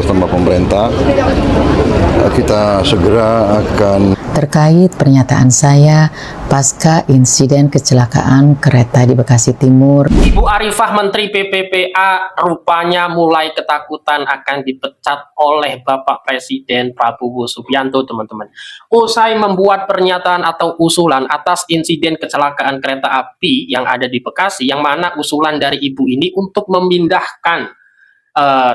Bersama pemerintah, kita segera akan terkait pernyataan saya pasca insiden kecelakaan kereta di Bekasi Timur. Ibu Arifah Menteri PPPA rupanya mulai ketakutan akan dipecat oleh Bapak Presiden Prabowo Subianto, teman-teman. Usai membuat pernyataan atau usulan atas insiden kecelakaan kereta api yang ada di Bekasi, yang mana usulan dari ibu ini untuk memindahkan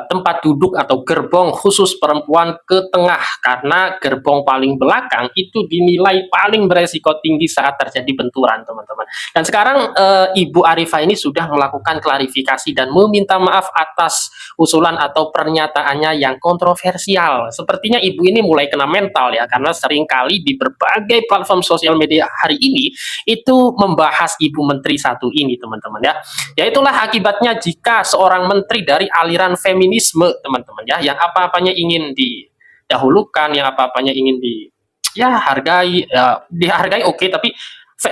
tempat duduk atau gerbong khusus perempuan ke tengah, karena gerbong paling belakang itu dinilai paling beresiko tinggi saat terjadi benturan, teman-teman. Dan sekarang Ibu Arifah ini sudah melakukan klarifikasi dan meminta maaf atas usulan atau pernyataannya yang kontroversial. Sepertinya ibu ini mulai kena mental ya, karena seringkali di berbagai platform sosial media hari ini itu membahas ibu menteri satu ini, teman-teman ya. Ya itulah akibatnya jika seorang menteri dari aliran feminisme, teman-teman ya, yang apa-apanya ingin didahulukan, yang apa-apanya ingin dihargai oke, tapi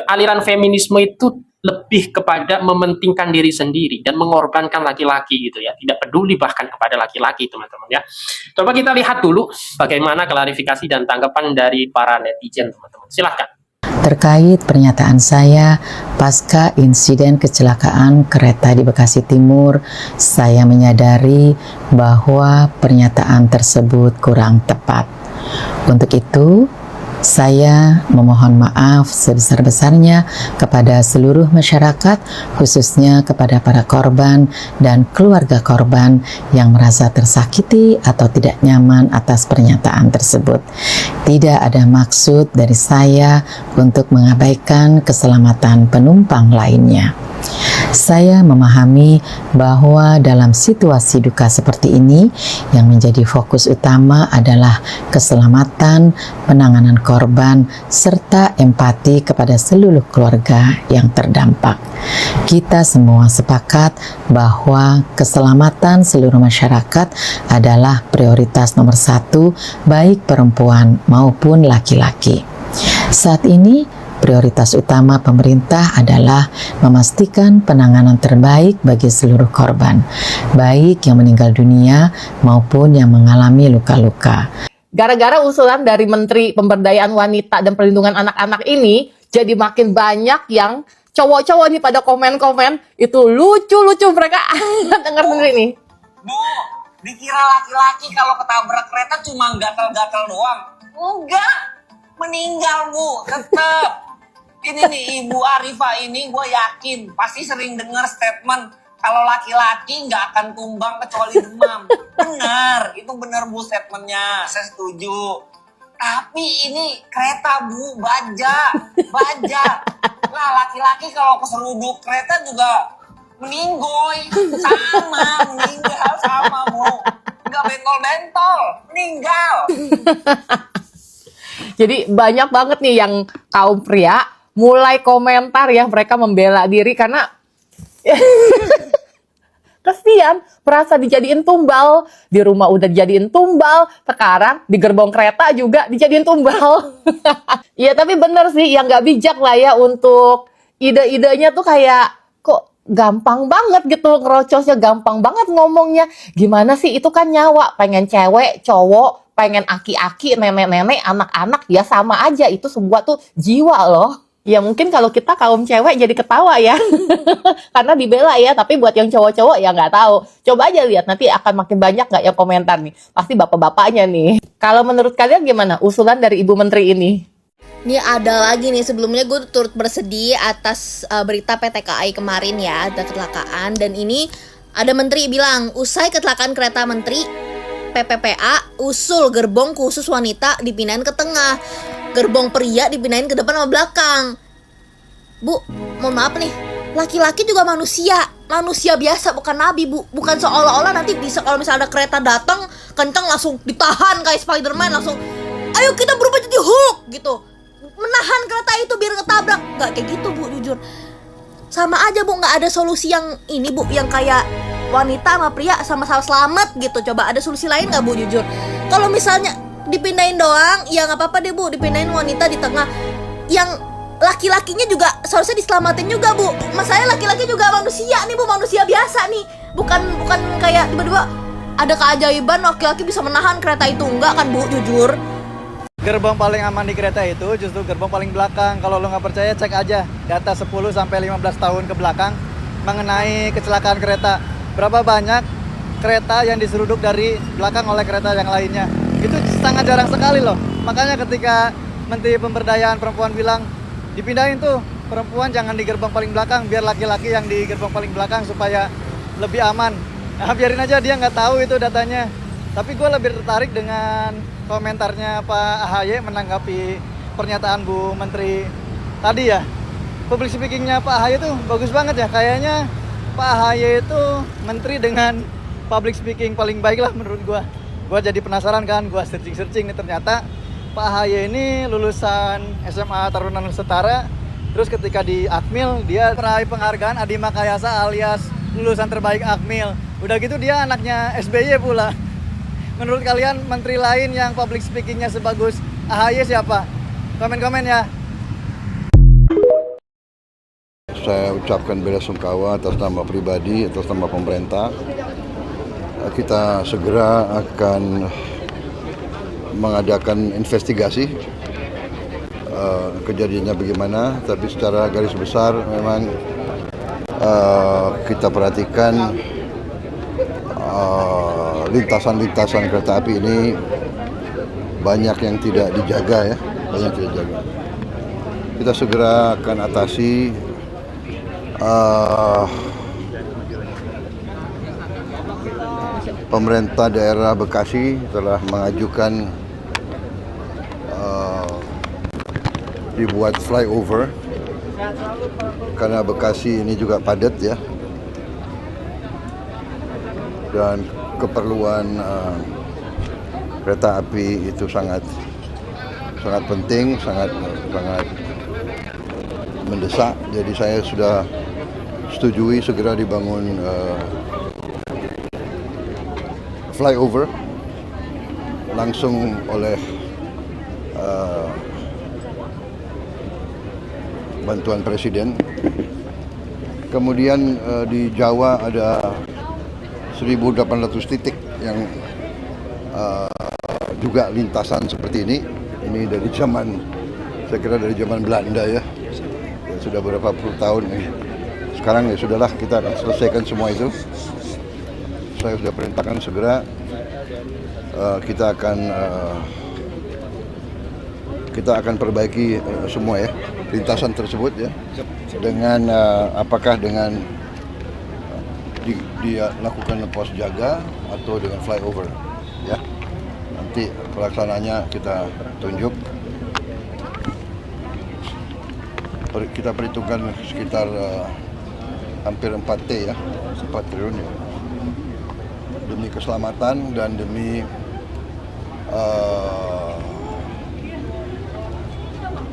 aliran feminisme itu lebih kepada mementingkan diri sendiri dan mengorbankan laki-laki gitu ya, tidak peduli bahkan kepada laki-laki, teman-teman ya. Coba kita lihat dulu bagaimana klarifikasi dan tanggapan dari para netizen, teman-teman. Silahkan. Terkait pernyataan saya pasca insiden kecelakaan kereta di Bekasi Timur, saya menyadari bahwa pernyataan tersebut kurang tepat. Untuk itu, saya memohon maaf sebesar-besarnya kepada seluruh masyarakat, khususnya kepada para korban dan keluarga korban yang merasa tersakiti atau tidak nyaman atas pernyataan tersebut. Tidak ada maksud dari saya untuk mengabaikan keselamatan penumpang lainnya. Saya memahami bahwa dalam situasi duka seperti ini, yang menjadi fokus utama adalah keselamatan, penanganan korban, serta empati kepada seluruh keluarga yang terdampak. Kita semua sepakat bahwa keselamatan seluruh masyarakat adalah prioritas nomor satu, baik perempuan maupun laki-laki. Saat ini, prioritas utama pemerintah adalah memastikan penanganan terbaik bagi seluruh korban, baik yang meninggal dunia maupun yang mengalami luka-luka. Gara-gara usulan dari Menteri Pemberdayaan Wanita dan Perlindungan Anak-anak ini, jadi makin banyak yang cowok-cowok nih pada komen-komen, itu lucu-lucu mereka denger ini. Bu, dikira laki-laki kalau ketabrak kereta cuma gatal-gatal doang. Enggak, meninggal Bu, tetep. Ini nih Ibu Arifah ini gue yakin pasti sering dengar statement kalau laki-laki nggak akan tumbang kecuali demam. Benar, itu benar Bu statementnya, saya setuju. Tapi ini kereta Bu, baja. Lah laki-laki kalau keseruduk kereta juga meninggoy, meninggal sama Bu. Nggak bentol-bentol, meninggal. Jadi banyak banget nih yang kaum pria mulai komentar ya, mereka membela diri karena kesian, merasa dijadiin tumbal. Di rumah udah dijadiin tumbal, sekarang di gerbong kereta juga dijadiin tumbal. Ya tapi bener sih, yang nggak bijak lah ya untuk ide-idenya tuh kayak kok gampang banget gitu, ngerocosnya gampang banget ngomongnya. Gimana sih, itu kan nyawa, pengen cewek, cowok, pengen aki-aki, nenek-nenek, anak-anak, ya sama aja, itu sebuah tuh jiwa loh. Ya mungkin kalau kita kaum cewek jadi ketawa ya, karena dibela ya, tapi buat yang cowok-cowok ya nggak tahu. Coba aja lihat, nanti akan makin banyak nggak yang komentar nih, pasti bapak-bapaknya nih. Kalau menurut kalian gimana usulan dari Ibu Menteri ini? Ini ada lagi nih, sebelumnya gue turut bersedih atas berita PT KAI kemarin ya, ada kecelakaan. Dan ini ada menteri bilang, usai kecelakaan kereta menteri, PPPA usul gerbong khusus wanita dipindahin ke tengah, gerbong pria dipindahin ke depan sama belakang. Bu, mohon maaf nih, laki-laki juga manusia biasa, bukan nabi Bu. Bukan seolah-olah nanti bisa kalau misalnya ada kereta datang kencang langsung ditahan kayak Spider-Man, langsung ayo kita berubah jadi Hulk gitu, menahan kereta itu biar ketabrak. Nggak kayak gitu Bu, jujur sama aja Bu, nggak ada solusi yang ini Bu, yang kayak wanita sama pria sama-sama selamat gitu. Coba ada solusi lain nggak Bu, jujur? Kalau misalnya dipindahin doang, ya nggak apa-apa deh Bu, dipindahin wanita di tengah. Yang laki-lakinya juga seharusnya diselamatin juga Bu. Masalahnya laki-laki juga manusia nih Bu, manusia biasa nih. Bukan kayak tiba-tiba ada keajaiban laki-laki bisa menahan kereta itu? Enggak kan Bu, jujur. Gerbong paling aman di kereta itu justru gerbong paling belakang. Kalau lo nggak percaya, cek aja data 10 sampai 15 tahun ke belakang mengenai kecelakaan kereta. Berapa banyak kereta yang diseruduk dari belakang oleh kereta yang lainnya. Itu sangat jarang sekali loh. Makanya ketika Menteri Pemberdayaan Perempuan bilang, dipindahin tuh perempuan jangan di gerbong paling belakang, biar laki-laki yang di gerbong paling belakang supaya lebih aman. Nah, biarin aja, dia nggak tahu itu datanya. Tapi gue lebih tertarik dengan komentarnya Pak AHY menanggapi pernyataan Bu Menteri tadi ya. Public speakingnya Pak AHY itu bagus banget ya. Kayaknya Pak AHY itu menteri dengan public speaking paling baik lah menurut gue. Gue jadi penasaran kan, gue searching nih, ternyata Pak AHY ini lulusan SMA Taruna Nusantara. Terus ketika di Akmil dia meraih penghargaan Adi Makayasa alias lulusan terbaik Akmil. Udah gitu dia anaknya SBY pula. Menurut kalian menteri lain yang public speakingnya sebagus AHY siapa? Komen-komen ya. Saya ucapkan belasungkawa atas nama pribadi, atas nama pemerintah. Kita segera akan mengadakan investigasi kejadiannya bagaimana, tapi secara garis besar memang kita perhatikan lintasan-lintasan kereta api ini banyak yang tidak dijaga ya, banyak yang tidak dijaga. Kita segera akan atasi. Pemerintah daerah Bekasi telah mengajukan dibuat flyover karena Bekasi ini juga padat ya, dan keperluan kereta api itu sangat penting, sangat mendesak. Jadi saya sudah setujui segera dibangun flyover langsung oleh bantuan Presiden. Kemudian di Jawa ada 1.800 titik yang juga lintasan seperti ini. Ini dari zaman, saya kira dari zaman Belanda ya, sudah berapa puluh tahun nih. Sekarang ya sudahlah, kita akan selesaikan semua itu. Saya sudah perintahkan segera kita akan perbaiki semua ya lintasan tersebut ya, dengan apakah dengan dilakukan pos jaga atau dengan flyover ya. Nanti pelaksananya kita tunjuk. Kita perhitungkan sekitar hampir 4T ya, 4 triliun ya, demi keselamatan dan demi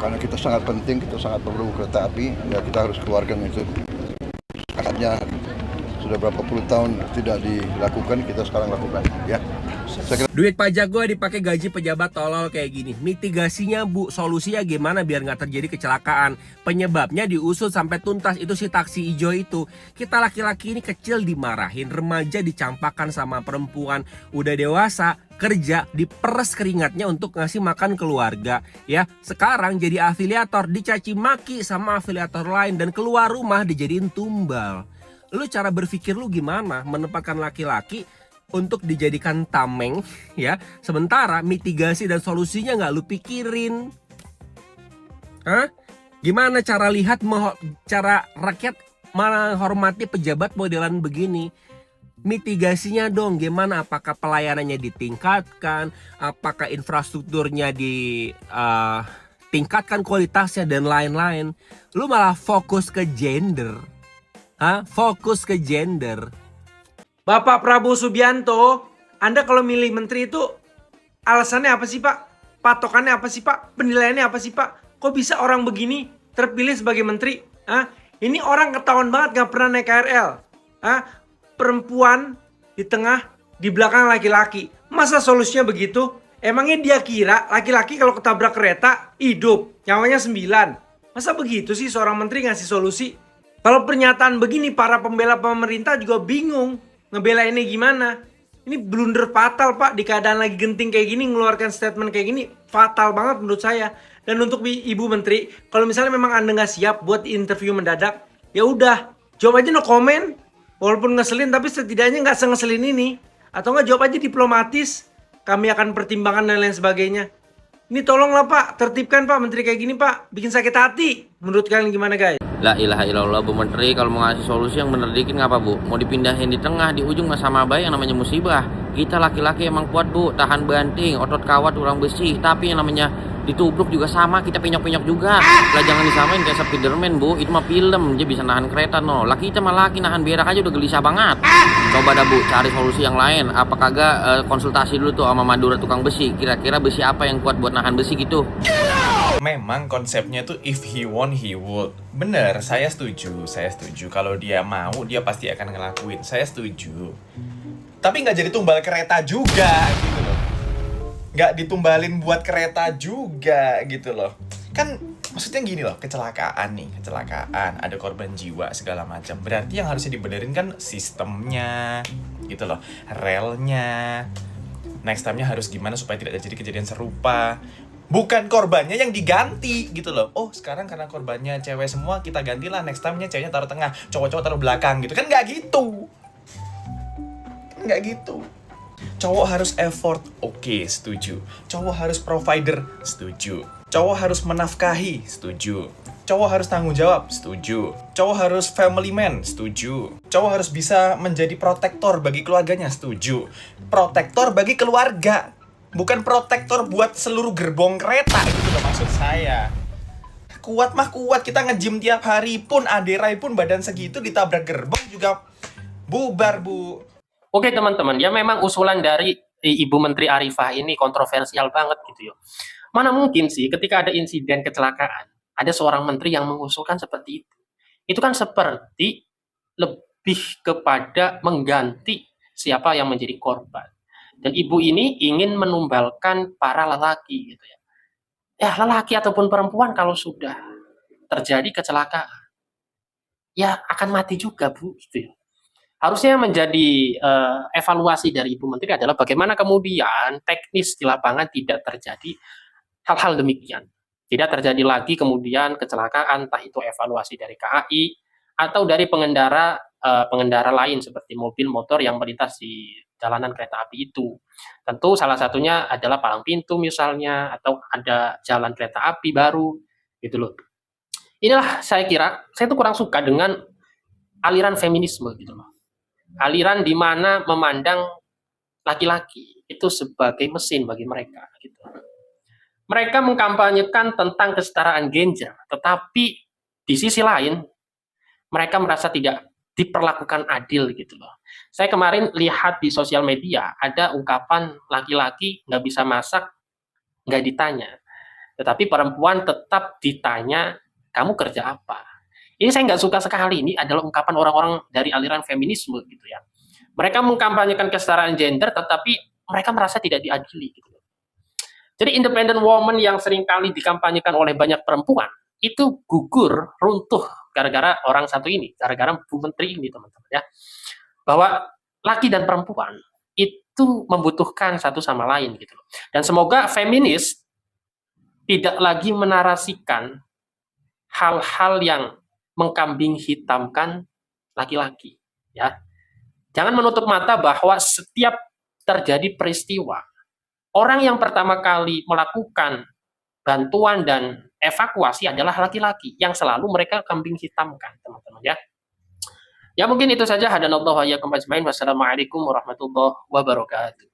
karena kita sangat penting, kita sangat perlu kereta api ya, kita harus keluarkan itu. Sekatnya sudah berapa puluh tahun tidak dilakukan, kita sekarang lakukan ya. Duit pajak gue dipakai gaji pejabat tolol kayak gini. Mitigasinya Bu, solusinya gimana biar nggak terjadi kecelakaan? Penyebabnya diusut sampai tuntas. Itu si taksi hijau itu. Kita laki-laki ini kecil dimarahin, remaja dicampakkan sama perempuan, udah dewasa kerja diperes keringatnya untuk ngasih makan keluarga ya. Sekarang jadi afiliator, dicaci maki sama afiliator lain, dan keluar rumah dijadiin tumbal. Lu cara berpikir lu gimana menempatkan laki-laki untuk dijadikan tameng ya, sementara mitigasi dan solusinya nggak lu pikirin? Hah? Gimana cara cara rakyat menghormati pejabat modelan begini? Mitigasinya dong gimana? Apakah pelayanannya ditingkatkan? Apakah infrastrukturnya ditingkatkan kualitasnya dan lain-lain? Lu malah fokus ke gender. Hah? Fokus ke gender. Bapak Prabowo Subianto, Anda kalau milih menteri itu alasannya apa sih Pak? Patokannya apa sih Pak? Penilaiannya apa sih Pak? Kok bisa orang begini terpilih sebagai menteri? Hah? Ini orang ketahuan banget gak pernah naik KRL. Hah? Perempuan di tengah, di belakang laki-laki. Masa solusinya begitu? Emangnya dia kira laki-laki kalau ketabrak kereta hidup, nyawanya 9? Masa begitu sih seorang menteri ngasih solusi? Kalau pernyataan begini para pembela pemerintah juga bingung ngebelainnya gimana. Ini blunder fatal Pak, di keadaan lagi genting kayak gini ngeluarkan statement kayak gini fatal banget menurut saya. Dan untuk Ibu Menteri, kalau misalnya memang Anda nggak siap buat interview mendadak, ya udah jawab aja no comment. Walaupun ngeselin tapi setidaknya nggak sengeselin ini. Atau nggak jawab aja diplomatis, kami akan pertimbangkan dan lain sebagainya. Ini tolonglah Pak, tertibkan Pak menteri kayak gini Pak, bikin sakit hati. Menurut kalian gimana guys? La ilaha illallah, Bu Menteri, kalau mau ngasih solusi yang bener dikit ngapa Bu? Mau dipindahin di tengah, di ujung mah sama baik yang namanya musibah. Kita laki-laki emang kuat Bu, tahan banting, otot kawat, tulang besi. Tapi yang namanya ditubruk juga sama, kita penyok-penyok juga. Lah jangan disamain kayak Spiderman Bu, itu mah film, dia bisa nahan kereta no. Laki kita mah laki, nahan berak aja udah gelisah banget. Coba dah Bu, cari solusi yang lain. Apa kagak konsultasi dulu tuh sama Madura tukang besi. Kira-kira besi apa yang kuat buat nahan besi gitu. Memang konsepnya tuh if he want he would. Bener, saya setuju. Kalau dia mau, dia pasti akan ngelakuin. Saya setuju. Tapi nggak jadi tumbal kereta juga gitu loh. Nggak ditumbalin buat kereta juga gitu loh. Kan maksudnya gini loh, kecelakaan, ada korban jiwa segala macam. Berarti yang harusnya dibenerin kan sistemnya gitu loh, relnya. Next time-nya harus gimana supaya tidak terjadi kejadian serupa. Bukan korbannya yang diganti gitu loh. Oh sekarang karena korbannya cewek semua, kita gantilah next time-nya ceweknya taruh tengah, cowok-cowok taruh belakang gitu. Kan nggak gitu. Nggak gitu. Cowok harus effort, oke, setuju. Cowok harus provider, setuju. Cowok harus menafkahi, setuju. Cowok harus tanggung jawab, setuju. Cowok harus family man, setuju. Cowok harus bisa menjadi protektor bagi keluarganya, setuju. Protektor bagi keluarga, bukan protektor buat seluruh gerbong kereta, itu loh maksud saya. Kuat mah kuat, kita nge-gym tiap hari pun, Aderai pun badan segitu ditabrak gerbong juga bubar Bu. Oke teman-teman, ya memang usulan dari Ibu Menteri Arifah ini kontroversial banget gitu ya. Mana mungkin sih ketika ada insiden kecelakaan, ada seorang menteri yang mengusulkan seperti itu. Itu kan seperti lebih kepada mengganti siapa yang menjadi korban. Dan ibu ini ingin menumbalkan para lelaki gitu ya. Ya lelaki ataupun perempuan kalau sudah terjadi kecelakaan, ya akan mati juga Bu gitu ya. Harusnya menjadi evaluasi dari Ibu Menteri adalah bagaimana kemudian teknis di lapangan tidak terjadi hal-hal demikian. Tidak terjadi lagi kemudian kecelakaan, entah itu evaluasi dari KAI atau dari pengendara lain seperti mobil motor yang melintas di jalanan kereta api itu. Tentu salah satunya adalah palang pintu misalnya, atau ada jalan kereta api baru gitu loh. Inilah saya kira, saya tuh kurang suka dengan aliran feminisme gitu loh. Aliran di mana memandang laki-laki itu sebagai mesin bagi mereka gitu. Mereka mengkampanyekan tentang kesetaraan gender, tetapi di sisi lain mereka merasa tidak diperlakukan adil gitu loh. Saya kemarin lihat di sosial media ada ungkapan laki-laki nggak bisa masak, nggak ditanya. Tetapi perempuan tetap ditanya, kamu kerja apa? Ini saya nggak suka sekali. Ini adalah ungkapan orang-orang dari aliran feminisme gitu ya. Mereka mengkampanyekan kesetaraan gender, tetapi mereka merasa tidak diadili gitu. Jadi independent woman yang seringkali dikampanyekan oleh banyak perempuan itu gugur, runtuh gara-gara orang satu ini, gara-gara Bu Menteri ini teman-teman ya. Bahwa laki dan perempuan itu membutuhkan satu sama lain gitu. Dan semoga feminis tidak lagi menarasikan hal-hal yang mengkambing hitamkan laki-laki ya. Jangan menutup mata bahwa setiap terjadi peristiwa, orang yang pertama kali melakukan bantuan dan evakuasi adalah laki-laki yang selalu mereka kambing hitamkan, teman-teman ya. Ya mungkin itu saja. Hadanallahu wa iyyakum ajmain. Wassalamualaikum warahmatullahi wabarakatuh.